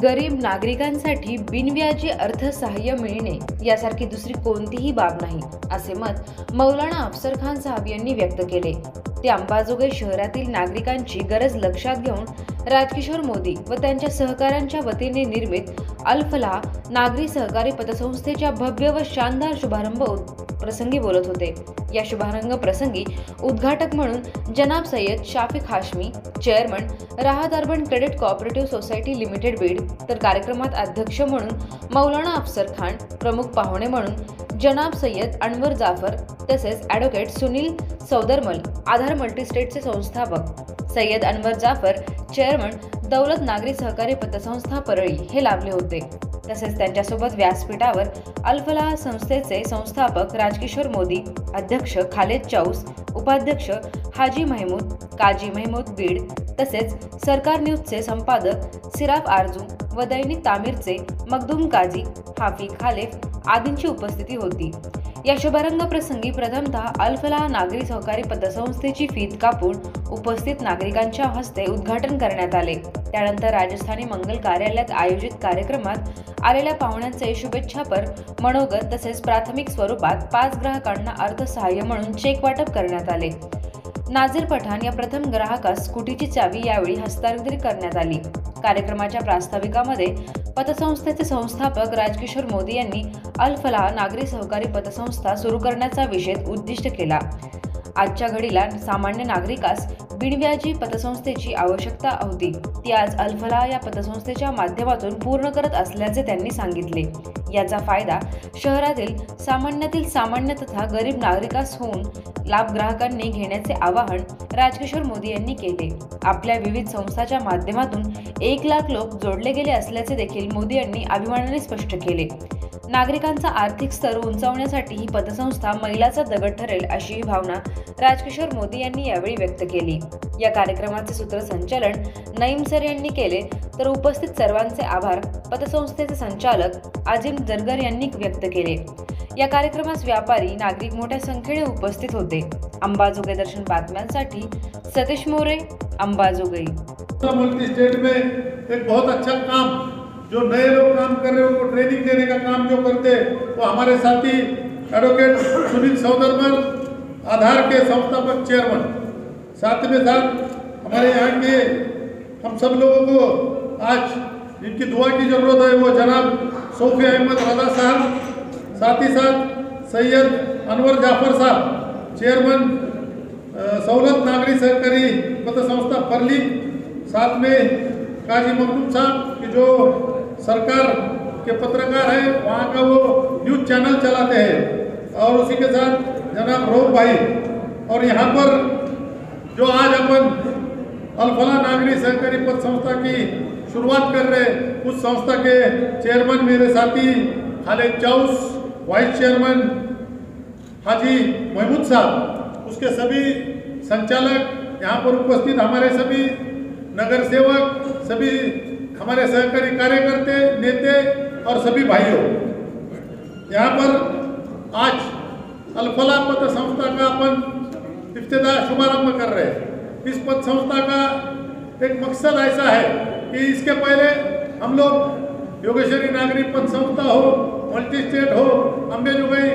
गरीब नागरिकांसाठी बिनव्याजी अर्थसहाय्य मिळणे यासारखी दुसरी कोणतीही बाब नाही, असे मत मौलाना अफसर खान साहब यांनी व्यक्त केले। ते अंबाजोगाई शहरातील नागरिकांची गरज लक्षात घेऊन राजकिशोर मोदी व त्यांच्या सहकाऱ्यांच्या वतीने निर्मित अल फलाह नागरी सहकारी पतसंस्थेच्या भव्य व शानदार शुभारंभ प्रसंगी बोलत होते। या शुभारंभ प्रसंगी उद्घाटक म्हणून जनाब सय्यद शाफिक हाशमी, चेअरमन राहत urban credit cooperative society limited Beed, तर कार्यक्रमात अध्यक्ष म्हणून मौलाना अफसर खान, प्रमुख पाहुणे म्हणून जनाब सय्यद अनवर जाफर तसेच ॲडव्होकेट सुनील सौदरमल, आधार मल्टीस्टेटचे संस्थापक सय्यद अनवर जाफर, चेअरमन दौलत नागरी सहकारी पतसंस्था परळी हे लाभले होते। तसेच त्यांच्यासोबत व्यासपीठावर अल फलाह संस्थेचे संस्थापक राजकिशोर मोदी, अध्यक्ष खालेद चौस, उपाध्यक्ष हाजी महमूद, काजी महमूद बीड, तसेच सरकार न्यूजचे संपादक सिराफ आरजू व दैनिक तामीरचे मखदूम काजी, हाफिज खालेफ आदींची उपस्थिती होती। या शुभारंभ प्रसंगी प्रथमतः अल फलाह नागरी सहकारी पतसंस्थेची फीत कापून उपस्थित नागरिकांच्या हस्ते उद्घाटन करण्यात आले। त्यानंतर राजस्थानी मंगल कार्यालयात आयोजित कार्यक्रमात आलेल्या पाहुण्यांचे शुभेच्छापर मनोगत तसेच प्राथमिक स्वरूपात 5 ग्राहकांना अर्थसहाय्य म्हणून चेक वाटप करण्यात आले। नाझीर पठाण या प्रथम ग्राहकास स्कूटीची चावी यावेळी हस्तांतरित करण्यात आली। कार्यक्रमाच्या प्रास्ताविकामध्ये पतसंस्थेचे संस्थापक राजकिशोर मोदी यांनी अल फलाह नागरी सहकारी पतसंस्था सुरू करण्याचा विशेष उद्दिष्ट केला। आजच्या घडीला सामान्य नागरिकास बिनव्याजी पतसंस्थेची आवश्यकता होती, ती आज अल फलाह या पतसंस्थेच्या माध्यमातून पूर्ण करत असल्याचे त्यांनी सांगितले। याचा फायदा शहरातील सामान्य तथा गरीब नागरिकास होऊन लाभ ग्राहकांनी घेण्याचे आवाहन राजकिशोर मोदी यांनी केले। आपल्या विविध संस्थांच्या माध्यमातून 1 लाख लोक जोडले गेले असल्याचे देखील मोदी यांनी अभिमानाने स्पष्ट केले। नागरिकांचा आर्थिक स्तर उंचावण्यासाठी ही पतसंस्था मैलाचा दगड ठरेल अशी भावना राजकिशोर मोदी यांनी यावेळी व्यक्त केली। या कार्यक्रमाचे सूत्रसंचालन नईम सर यांनी केले, तर उपस्थित सर्वांचे आभार पतसंस्थेचे संचालक आजिम जरगर यांनी व्यक्त केले। या कार्यक्रमास व्यापारी नागरिक मोठ्या संख्येने उपस्थित होते। अंबाजोगाई दर्शन बातम्यांसाठी सतीश मोरे, अंबाजोगाई। मल्टी स्टेट में एक बहुत अच्छा काम जो नए लोग काम कर रहे हैं उनको ट्रेनिंग देने का काम जो करते वो हमारे साथी एडवोकेट सुनील सौदरमल, आधार के संस्थापक चेयरमैन, साथ में साथ हमारे यहाँ के हम सब लोगों को आज जिनकी दुआ की ज़रूरत है वो जनाब सोफी अहमद रजा साहब, साथ ही साथ सैयद अनवर जाफर साहब, चेयरमैन दौलत नागरी सहकारी पतसंस्था परली, साथ में काजी मखदूम साहब कि जो सरकार के पत्रकार हैं, वहाँ का वो न्यूज़ चैनल चलाते हैं, और उसी के साथ जनाब रोब भाई। और यहाँ पर जो आज अपन अल फलाह नागरी सहकारी पत संस्था की शुरुआत कर रहे हैं, उस संस्था के चेयरमैन मेरे साथी खालेद चौस, वाइस चेयरमैन हाजी महमूद साहब, उसके सभी संचालक, यहाँ पर उपस्थित हमारे सभी नगर सेवक, सभी हमारे सहकारी कार्यकर्ते, नेते और सभी भाइयों, यहाँ पर आज अल फलाह पत संस्था का अपन इब्तिदा शुभारंभ कर रहे हैं। इस पत संस्था का एक मकसद ऐसा है कि इसके पहले हम लोग योगेश्वरी नागरी पत संस्था हो, मल्टी स्टेट हो, अंबाजोगाई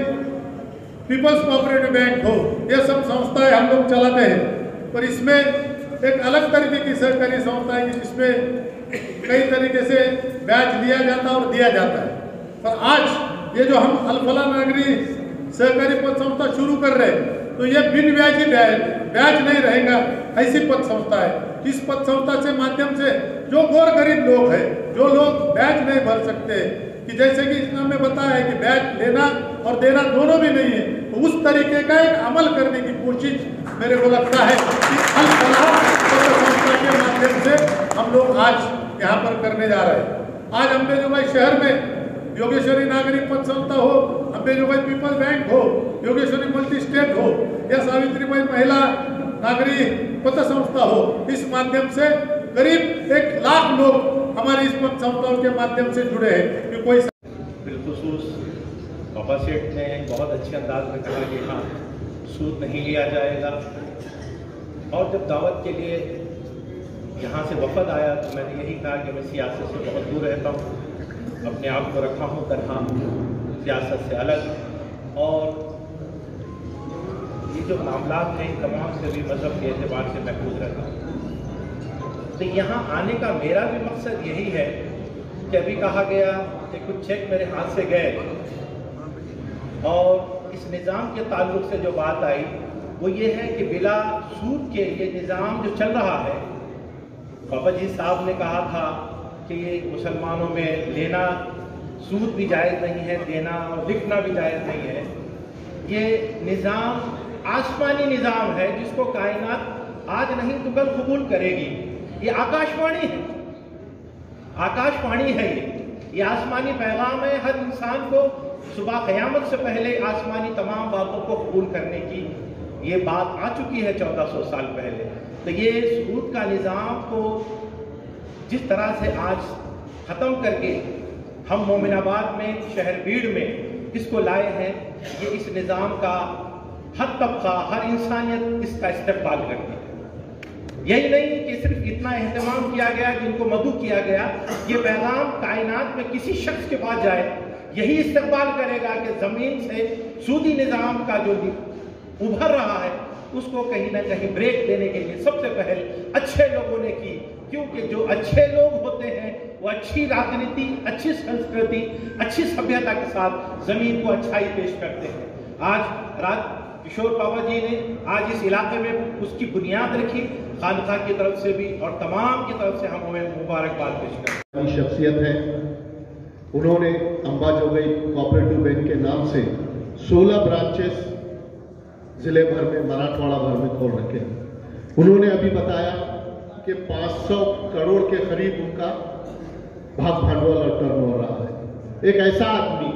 पीपल्स कोऑपरेटिव बैंक हो, ये सब संस्थाएं हम लोग चलाते हैं। पर इसमें एक अलग तरीके की सहकारी संस्था है कि जिसमें कई तरीके से ब्याज लिया जाता है और दिया जाता है। पर आज ये जो हम अल फलाह नागरी सहकारी पत संस्था शुरू कर रहे हैं, तो ये बिन ब्याजी ब्याज नहीं रहेगा, ऐसी पत संस्था है। इस पत संस्था से माध्यम से जो गौर गरीब लोग हैं, जो लोग ब्याज नहीं भर सकते, कि जैसे कि इस्लाम में बताया है कि ब्याज लेना और देना दोनों भी नहीं है, तो उस तरीके का एक अमल करने की कोशिश मेरे को लगता है कि अल फलाह पत संस्था के माध्यम से हम लोग आज यहाँ पर करने जा रहे हैं। आज अंबाजोगाई शहर में योगेश्वरी नागरी पत संस्था हो, अंबाजोगाई पीपल बैंक हो, योगेश्वरी मल्टी स्टेट हो, या सावित्रीबाई महिला नागरी पत संस्था हो, इस माध्यम से करीब 1 लाख लोग हमारी इस पत संस्थाओं के माध्यम से जुड़े हैं। कि कोई बिलखुसूस बाबा सेठ ने बहुत अच्छे अंदाज में कहा कि हाँ, सूद नहीं लिया जाएगा, और जब दावत के लिए यहाँ से वफद आया तो मैंने यही कहा कि मैं सियासत से बहुत दूर रहता हूँ, अपने आप को रखा हूँ तरह सियासत से अलग, और ये जो मामलात हैं तमाम से भी मज़हब के एतबार से महफूज रहता हूँ। तो यहाँ आने का मेरा भी मकसद यही है कि अभी कहा गया कि कुछ चेक मेरे हाथ से गए, और इस निज़ाम के ताल्लुक से जो बात आई वो ये है कि बिला सूद के ये निज़ाम जो चल रहा है, बाबा जी साहब ने कहा था कि ये मुसलमानों में लेना सूद भी जायज़ नहीं है, देना और लिखना भी जायज़ नहीं है। ये निज़ाम आसमानी निज़ाम है जिसको कायनात आज नहीं तो कल कबूल करेगी। ये आकाशवाणी है, आकाशवाणी है, ये आसमानी पैगाम है। हर इंसान को सुबह क़यामत से पहले आसमानी तमाम बातों को कबूल करने की ये बात आ चुकी है 1400 साल पहले। तो ये सूद का निज़ाम को जिस तरह से आज ख़त्म करके हम मोमिनाबाद में, शहर बीड़ में इसको लाए हैं, ये इस निज़ाम का हर तबका, हर इंसानियत इसका इस्तेमाल करती है। यही नहीं कि सिर्फ इतना एहतमाम किया गया, जिनको मदऊ किया गया, ये पैगाम कायनात में किसी शख्स के पास जाए, यही इस्तेमाल करेगा कि ज़मीन से सूदी निज़ाम का जो उभर रहा है उसको कहीं ना कहीं ब्रेक देने के लिए सबसे पहले अच्छे लोगों ने की, क्योंकि जो अच्छे लोग होते हैं वो अच्छी राजनीति, अच्छी संस्कृति, अच्छी सभ्यता के साथ ज़मीन को अच्छाई पेश करते हैं। आज किशोर बाबा जी ने आज इस इलाके में उसकी बुनियाद रखी, खानका की तरफ से भी और तमाम की तरफ से हम उन्हें मुबारकबाद पेश करते हैं। शख्सियत है, उन्होंने अंबाजोगई कोऑपरेटिव बैंक के नाम से 16 ब्रांचेस जिले भर में, मराठवाड़ा भर में खोल रखे हैं। उन्होंने अभी बताया कि 500 करोड़ के करीब उनका भाग भांडवल और टर्नओवर रहा है। एक ऐसा आदमी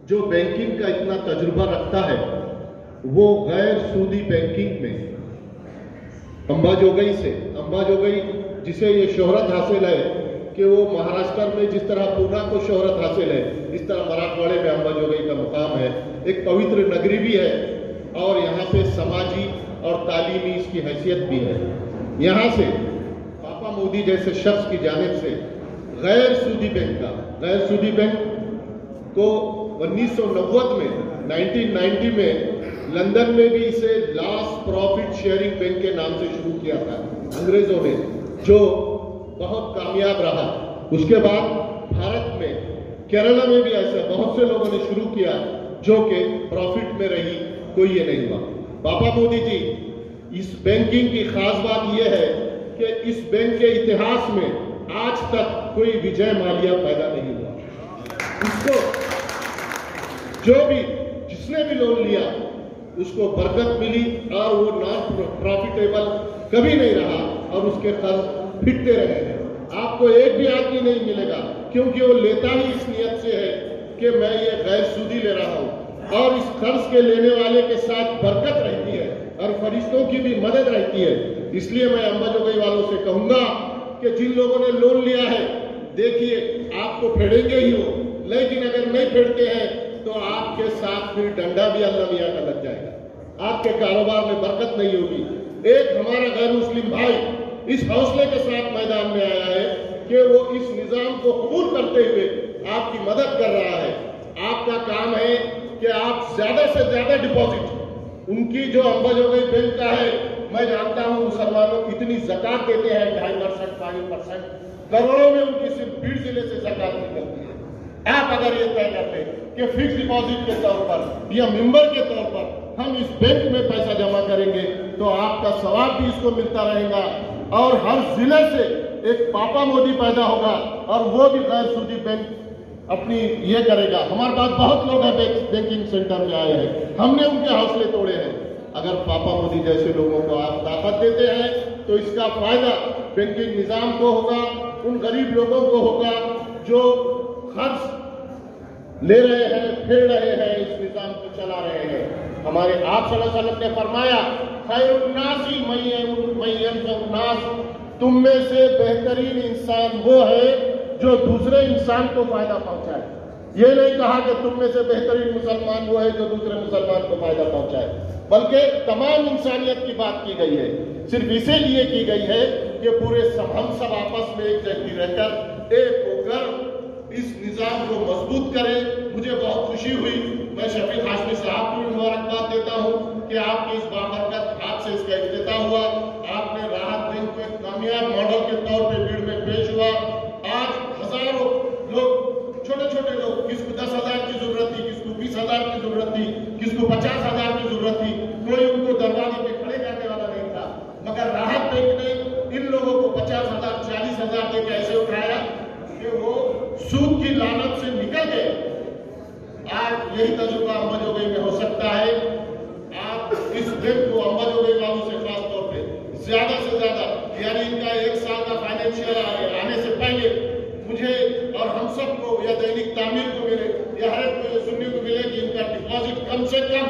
जो बैंकिंग का इतना तजुर्बा रखता है, वो गैर सूदी बैंकिंग में अंबाजोगई जिसे ये शोहरत हासिल है कि वो महाराष्ट्र में जिस तरह पूना को शोहरत हासिल है, इस तरह मराठवाड़े में अंबाजोगई का मुकाम है। एक पवित्र नगरी भी है और यहाँ पे समाजी और तालीमी इसकी हैसियत भी है। यहाँ से पापा मोदी जैसे शख्स की जानिब से गैर सूदी बैंक को 1990 में लंदन में भी इसे लास्ट प्रॉफिट शेयरिंग बैंक के नाम से शुरू किया था अंग्रेजों ने, जो बहुत कामयाब रहा। उसके बाद भारत में केरला में भी ऐसा बहुत से लोगों ने शुरू किया जो कि प्रॉफिट में रही, कोई ये नहीं हुआ। पापा मोदी जी, इस बैंकिंग की खास बात यह है कि इस बैंक के इतिहास में आज तक कोई विजय माल्या पैदा नहीं हुआ। इसको जिसने भी लोन लिया उसको बरकत मिली और वो नॉन प्रॉफिटेबल कभी नहीं रहा और उसके कर्ज फिटते रहे हैं। आपको एक भी आदमी नहीं मिलेगा, क्योंकि वो लेता ही इस नियत से है कि मैं ये गैर सूदी ले रहा हूं, और इस कर्ज के लेने वाले के साथ बरकत रहती है और फरिश्तों की भी मदद रहती है। इसलिए मैं अंबाजोगई वालों से कहूंगा कि जिन लोगों ने लोन लिया है, देखिए आपको फेडेंगे ही हो, लेकिन अगर नहीं फेडते हैं तो आपके साथ फिर डंडा भी अल्लाह मियां का लग जाएगा, आपके कारोबार में बरकत नहीं होगी। एक हमारा गैर मुस्लिम भाई इस हौसले के साथ मैदान में आया है कि वो इस निजाम को कबूल करते हुए आपकी मदद कर रहा है। आपका काम है कि आप ज्यादा से ज्यादा डिपॉजिट, उनकी जो अंबाजोगई बैंक का है, मैं जानता हूं मुसलमानों इतनी ज़कात देते हैं 2.5%, 5%, करोड़ों में उनकी सिर्फ बीड़ जिले से ज़कात निकलती है। आप अगर ये तय करते कि फिक्स डिपॉजिट के तौर पर या मेंबर के तौर पर हम इस बैंक में पैसा जमा करेंगे तो आपका सवाब भी इसको मिलता रहेगा और हर जिले से एक पापा मोदी पैदा होगा और वो भी गैर सूदी बैंक अपनी ये करेगा। हमारे पास बहुत लोग हैं बैंकिंग सेंटर में आए हैं, हमने उनके हौसले तोड़े हैं। अगर पापा मोदी जैसे लोगों को आप ताकत देते हैं तो इसका फायदा बैंकिंग निजाम को होगा, उन गरीब लोगों को होगा जो खर्च ले रहे हैं, फेर रहे हैं, इस निजाम को चला रहे हैं। हमारे आप सल्लल्लाहु अलैहि वसल्लम ने फरमाया, खैरुन्नासी मय्यनफउन्नास, तुम में से बेहतरीन इंसान वो है जो दूसरे इंसान को फायदा पहुंचाए। ये नहीं कहा कि तुम में से बेहतरीन मुसलमान वो है जो दूसरे मुसलमान को फायदा पहुंचाए, बल्कि तमाम इंसानियत की बात की गई है। सिर्फ इसीलिए की गई है कि पूरे हम सब आपस में एक जगह रहकर एक होकर इस निजाम को मजबूत करें। मुझे बहुत खुशी हुई, मैं शफीक हाशमी साहब को भी मुबारकबाद देता हूं कि आपके इस बाबरकत हाथ से इसका इफ्तिताह हुआ। आपने राहत बैंक को एक कामयाब मॉडल के तौर पे भीड़ में पेश हुआ। आज हजारों लोग, छोटे छोटे लोग, किसको 10,000 की जरूरत थी, किसको 20,000 की जरूरत थी, किसको 50,000 की जरूरत थी, कोई उनको दरवाजे पे खड़े करने वाला नहीं था, मगर राहत बैंक ने इन लोगों को 50,000 40,000 दे के ऐसे उठाया कि वो सूद की लानत से निकल गए। आज यही तजुर्बा अंबाजोगाई में हो सकता है। आप इस बैंक को अंबाजोगाई वालों से खास तौर पे ज्यादा से ज्यादा, यानी इनका 1 साल का फाइनेंशियल आने से पहले मुझे और हम सबको या दैनिक तामीर को मिले या हर एक को ये सुनने को मिले कि इनका डिपॉजिट कम से कम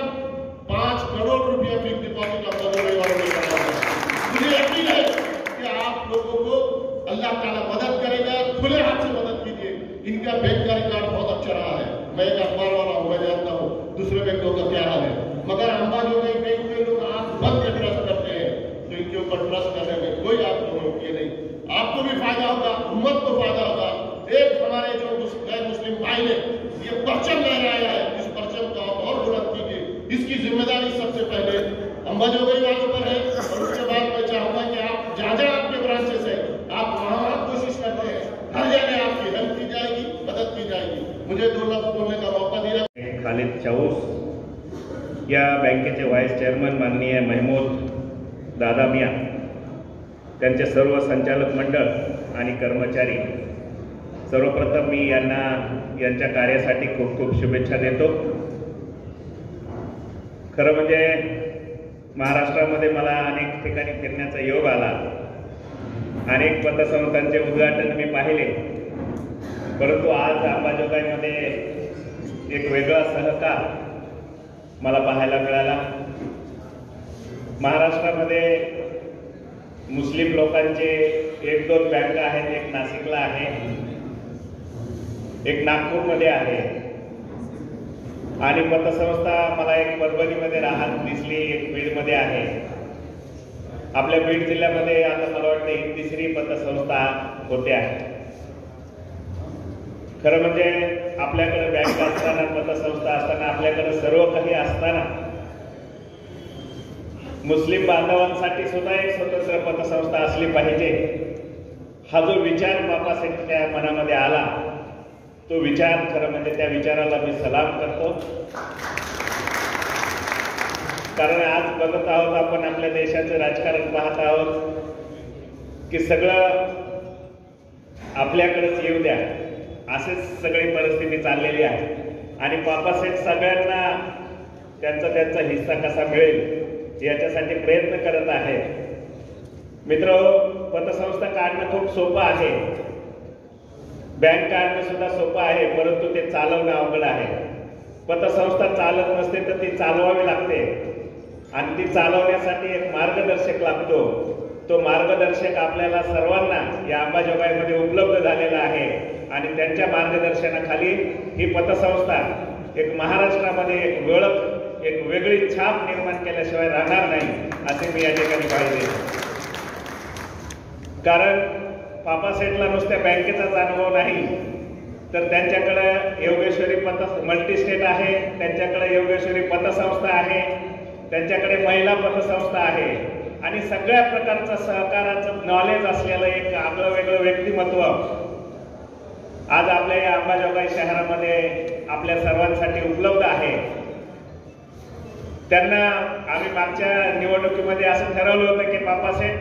5 करोड़ रुपया फिक्स डिपॉजिट अंबाजोगाई वालों ने कराया। मुझे यकीन है कि आप लोगों को अल्लाह ताला मदद करेगा। खुले हाथ से मदद कीजिए। इनका बैंक का रिकॉर्ड बहुत अच्छा रहा है। मैं एक अखबार वाला हूँ, मैं जानता हूँ दूसरे बैंकों का क्या हाल है, मगर अंबाजोगाई बैंक में लोग आंख बंद के ट्रस्ट करते हैं, तो इनके ऊपर ट्रस्ट करने में कोई आप लोगों को ये नहीं। आपको भी फायदा होगा, उम्मत को फायदा होगा। एक हमारे जो गैर मुस्लिम भाई ने ये परचम लहराया है, इस परचम को आप और बुलंद कीजिए। इसकी जिम्मेदारी सबसे पहले अंबाजोगाई वालों पर है, और उसके बाद मैं चाहूंगा कि आप जहाँ जहाँ आपके ब्रांचेस है, आप वहाँ कोशिश करते हैं, हर जगह आपकी हेल्प की जाएगी, मदद की जाएगी। मुझे 2 लफ्ज बोलने का मौका दिया। खालिद चाऊस या बँकेचे व्हाईस चेअरमन माननीय महमूद दादा मिया, त्यांचे सर्व संचालक मंडळ आणि कर्मचारी, सर्वप्रथम मी यांना यांच्या कार्यासाठी खूप खूप शुभेच्छा देतो। खरं म्हणजे महाराष्ट्रामध्ये मला अनेक ठिकाणी फिरण्याचा योग आला, अनेक पतसंस्थांचे उद्घाटन मी पाहिले, परंतु आज अंबाजोगाईमध्ये एक वेगळा सहकार मला पाहायला मिळाला। महाराष्ट्रामध्ये मुस्लिम लोकांचे 1-2 बँका आहेत, एक नाशिकला आहे, एक नागपूरमध्ये आहे, आणि पतसंस्था मला एक परभणीमध्ये राहत दिसली, एक बीडमध्ये आहे। आपल्या बीड जिल्ह्यामध्ये आता मला वाटतं ही 3री पतसंस्था होते आहे। खरं म्हणजे आपल्याकडे बँक असताना, पतसंस्था असताना, आपल्याकडे सर्व काही असताना मुस्लिम बांधवांसाठी सुद्धा एक स्वतंत्र पतसंस्था असली पाहिजे, हा जो विचार बापासाहेबांच्या मनामध्ये आला, तो विचार खरं म्हणजे त्या विचाराला मी सलाम करतो। कारण आज बघत आहोत आपण, आपल्या देशाचं राजकारण पाहत आहोत की सगळं आपल्याकडेच येऊ द्या, असेच सगळी परिस्थिती चाललेली आहे, आणि बापासाहेब सगळ्यांना त्यांचा हिस्सा कसा मिळेल याच्यासाठी प्रयत्न करत आहेत। मित्रांनो, पतसंस्था काढणं खूप सोपं आहे, बँक काढणं सुद्धा सोपं आहे, परंतु ते चालवणं अवघड आहे। पतसंस्था चालत नसते तर ती चालवावी लागते, आणि ती चालवण्यासाठी एक मार्गदर्शक लागतो। तो मार्गदर्शक आपल्याला सर्वांना या अंबाजोगाईमध्ये उपलब्ध झालेला आहे, आणि त्यांच्या मार्गदर्शनाखाली ही पतसंस्था एक महाराष्ट्रामध्ये एक ओळख, एक वेगळी छाप निर्माण केल्याशिवाय राहणार नाही, असे मी या ठिकाणी पाहिजे। कारण बापासाहेबला नुसत्या बँकेचाच अनुभव नाही, तर त्यांच्याकडे योगेश्वरी मल्टीस्टेट आहे, त्यांच्याकडे योगेश्वरी पतसंस्था आहे, त्यांच्याकडे महिला पतसंस्था आहे, आणि सगळ्या प्रकारचं सहकाराचं नॉलेज असलेलं एक आगळं वेगळं व्यक्तिमत्व आज आपल्या या अंबाजोगाई शहरामध्ये आपल्या सर्वांसाठी उपलब्ध आहे। त्यांना आम्ही मागच्या निवडणुकीमध्ये असं ठरवलं होतं की बापासाहेब,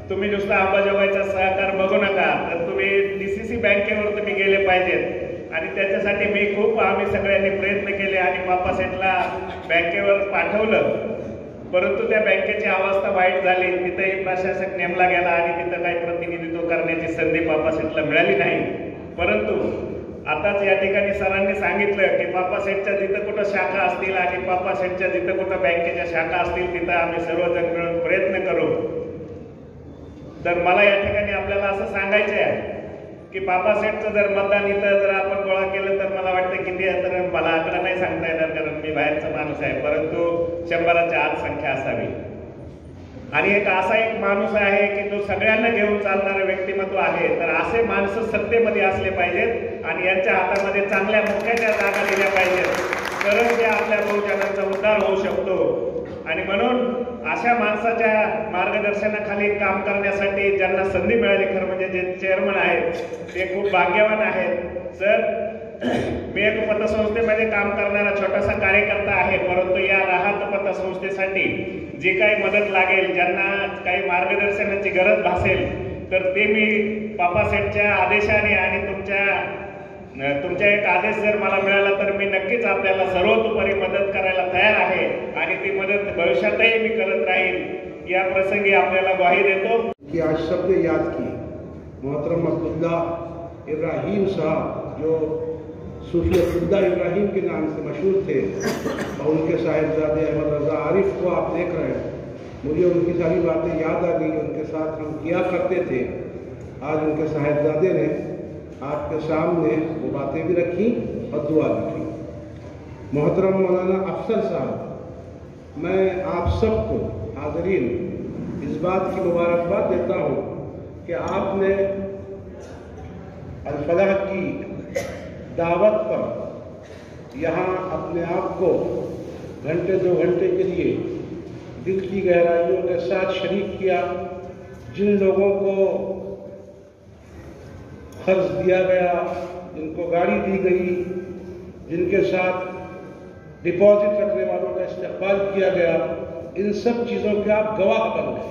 तुम्ही नुसता अंबाजोगाईचा सहकार बघू नका, तर तुम्ही DCC बँकेवर तुम्ही गेले पाहिजेत, आणि त्याच्यासाठी आम्ही सगळ्यांनी प्रयत्न केले, आणि बापासाहेबला बँकेवर पाठवलं, परंतु त्या बँकेची अवस्था वाईट झाली। तिथेही प्रशासक नेमला गेला, आणि तिथं काही प्रतिनिधित्व करण्याची संधी बापासाहेबला मिळाली नाही। परंतु आताच या ठिकाणी सरांनी सांगितलं की बापासाहेबच्या जिथं कुठं शाखा असतील, आणि बापासाहेबच्या जिथं कुठं बँकेच्या शाखा असतील, तिथं आम्ही सर्वजण मिळून प्रयत्न करू। तर मला या ठिकाणी आपल्याला असं सांगायचं आहे की बापासाहेबचं जर मतदान इथं जर आपण गोळा केलं तर मला वाटतं किती आहे, तर मला आकडा नाही सांगता येणार, कारण मी बाहेरचा माणूस आहे, परंतु 100च्या आत संख्या असावी। आणि एक असा एक माणूस आहे की जो सगळ्यांना घेऊन चालणारं व्यक्तिमत्व आहे. तर असे माणसं सत्तेमध्ये असले पाहिजेत आणि यांच्या हातामध्ये चांगल्या मुख्याच्या जागा दिल्या पाहिजेत, तरच ते आपल्या बहुजनांचा उद्धार होऊ शकतो. आणि म्हणून अशा माणसाच्या मार्गदर्शनाखाली काम करण्यासाठी ज्यांना संधी मिळाली, खरं म्हणजे जे चेअरमन आहेत ते खूप भाग्यवान आहेत. सर, मी एक पतसंस्थेमध्ये काम करणारा छोटासा कार्यकर्ता आहे, परंतु या राहत पतसंस्थेसाठी जी काही मदत लागेल, ज्यांना काही मार्गदर्शनाची गरज भासेल, तर ते मी पापासेठच्या आदेशाने आणि तुमच्या एक आदेश जर मला मिळाला तर मी नक्कीच आपल्याला सर्वतोपरी मदत करायला तयार आहे आणि ती मदत भविष्यातही मी करत राहील. या प्रसंगी आपल्याला ग्वाही देतो कि आज सबने याद की मोहतरम अब्दुल्ला इब्राहिम साहब, जो सूफी अब्दुल्ला इब्राहिम के नाम से मशहूर थे, और उनके साहिबजादे अहमद रज़ा आरिफ को आप देख रहे हैं. मुझे उनकी सारी बातें याद आ गई, उनके साथ हम किया करते थे. आज उनके साहिबजादे ने आपके सामने वो बातें भी रखी और दुआ भी की. मोहतरम मौलाना अफसर साहब, मैं आप सबको हाज़रीन इस बात की मुबारकबाद देता हूँ कि आपने अल-फलाह की दावत पर यहाँ अपने आप को घंटे 2 घंटे के लिए दिल की गहराइयों के साथ शरीक किया. जिन लोगों को खर्च दिया गया, जिनको गाड़ी दी गई, जिनके साथ डिपॉजिट रखने वालों का इस्तेमाल किया गया, इन सब चीज़ों के आप गवाह बन गए.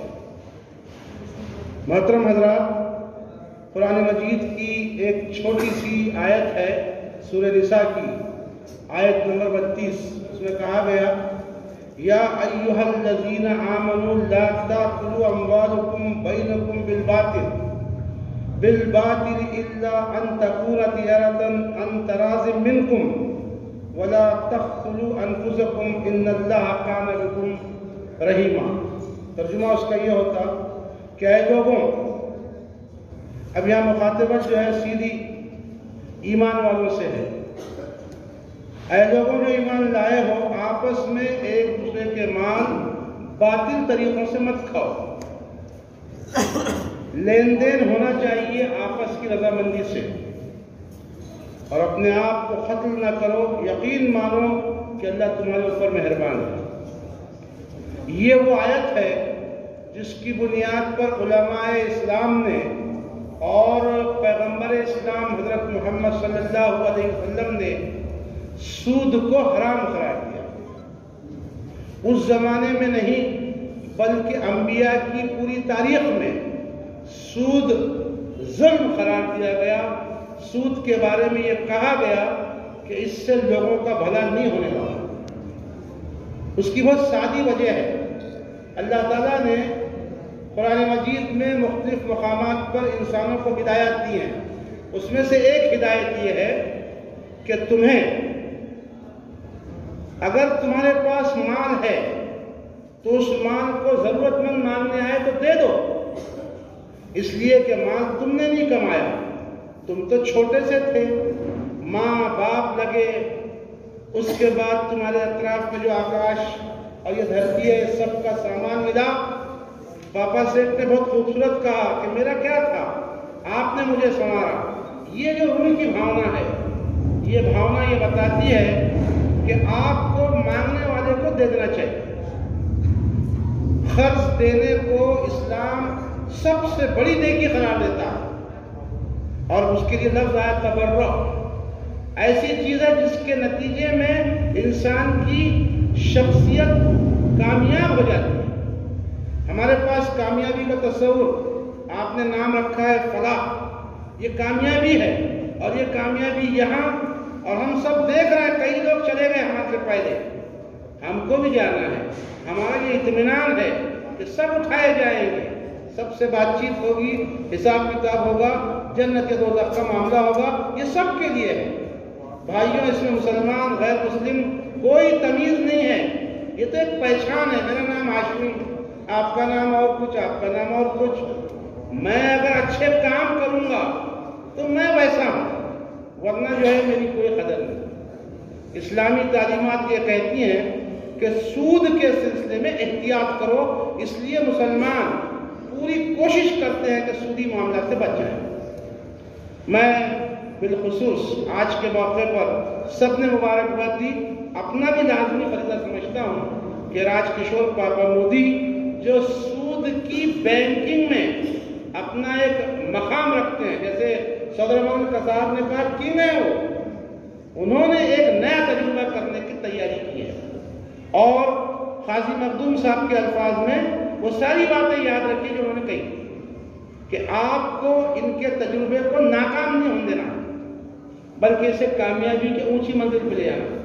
मोहतरम हजरात, कुरान मजीद की एक छोटी सी आयत है सूरह निसा की, आयत नंबर 32. उसमें कहा गया, या अय्युहल्लज़ीना आमनू ला ताकुलू अम्वालकुम बैनकुम बिलबातिल इल्ला अन तकूना तिजारतन अन तराज़िम मिनकुम वला तख्तुलू अनफुसकुम इन्नल्लाहा काना बिकुम रहीमा. तर्जुमा उसका ये होता कि ऐ लोगों, अब यहाँ मुखातिबत जो है सीधी ईमान वालों से है. ऐ लोगों जो ईमान लाए हो, आपस में एक दूसरे के माल बातिल तरीकों से मत खाओ. लेन देन होना चाहिए आपस की रजामंदी से, और अपने आप को कत्ल न करो. यकीन मानो कि अल्लाह तुम्हारे ऊपर मेहरबान है. ये वो आयत है जिसकी बुनियाद पर उलमाए इस्लाम ने और पैगंबर इस्लाम हजरत मोहम्मद सल्लल्लाहु अलैहि वसल्लम ने सूद को हराम करार दिया. उस जमाने में नहीं, बल्कि अंबिया की पूरी तारीख में सूद जुल्म करार दिया गया. सूद के बारे में यह कहा गया कि इससे लोगों का भला नहीं होने वाला. उसकी बहुत सादी वजह है. अल्लाह ताला ने कुरान मजीद में मुख्तलिफ मकामात पर इंसानों को हिदायत दी है. उसमें से एक हिदायत ये है कि तुम्हें, अगर तुम्हारे पास माल है तो उस माल को जरूरतमंद मांगने आए तो दे दो, इसलिए कि माल तुमने नहीं कमाया, तुम तो छोटे से थे, माँ बाप लगे, उसके बाद तुम्हारे अतराफ में जो आकाश और ये धरती है, सबका सामान मिला. पापा सेठ ने बहुत खूबसूरत कहा कि मेरा क्या था, आपने मुझे संवारा. ये जो रूह की भावना है, ये भावना ये बताती है कि आपको मांगने वाले को दे देना चाहिए. खर्च देने को इस्लाम सबसे बड़ी नेकी करार देता है, और उसके लिए लफ्ज़ आया तबर्रुअ. ऐसी चीज़ है जिसके नतीजे में इंसान की शख्सियत कामयाब हो जाती है. हमारे पास कामयाबी का तस्वुर, आपने नाम रखा है फलाह, ये कामयाबी है, और ये कामयाबी यहाँ, और हम सब देख रहे हैं, कई लोग चले गए हमारे पहले, हमको भी जाना है. हमारा ये इत्मीनान है कि सब उठाए जाएंगे, सबसे बातचीत होगी, हिसाब किताब होगा, जन्नत के दोज़ख का मामला होगा. ये सब के लिए है भाइयों. इसमें मुसलमान गैर मुस्लिम कोई तमीज़ नहीं है. ये तो एक पहचान है. मेरा नाम हाशमी, आपका नाम और कुछ, आपका नाम और कुछ. मैं अगर अच्छे काम करूंगा तो मैं वैसा हूं, वरना जो है मेरी कोई कदर नहीं. इस्लामी तालीमात ये कहती हैं کہ سود کے سلسلے میں احتیاط کرو. اس لیے مسلمان پوری کوشش کرتے ہیں کہ سودی معاملات سے بچ جائیں. میں بالخصوص آج کے موقع پر سب نے مبارکباد دی. اپنا بھی لازمی فریضہ سمجھتا ہوں کہ راج کشور پاپا مودی جو سود کی بینکنگ میں اپنا ایک مقام رکھتے ہیں، جیسے صدر مملکت صاحب نے کہا کی نہیں ہو، انہوں نے ایک نیا تجربہ کرنے کی تیاری کی ہے. اور قاضی مخدوم صاحب کے الفاظ میں وہ ساری باتیں یاد رکھی جو انہوں نے کہی کہ آپ کو ان کے تجربے کو ناکام نہیں ہونے دینا، بلکہ اسے کامیابی کی اونچی منزل پہ لے جانا.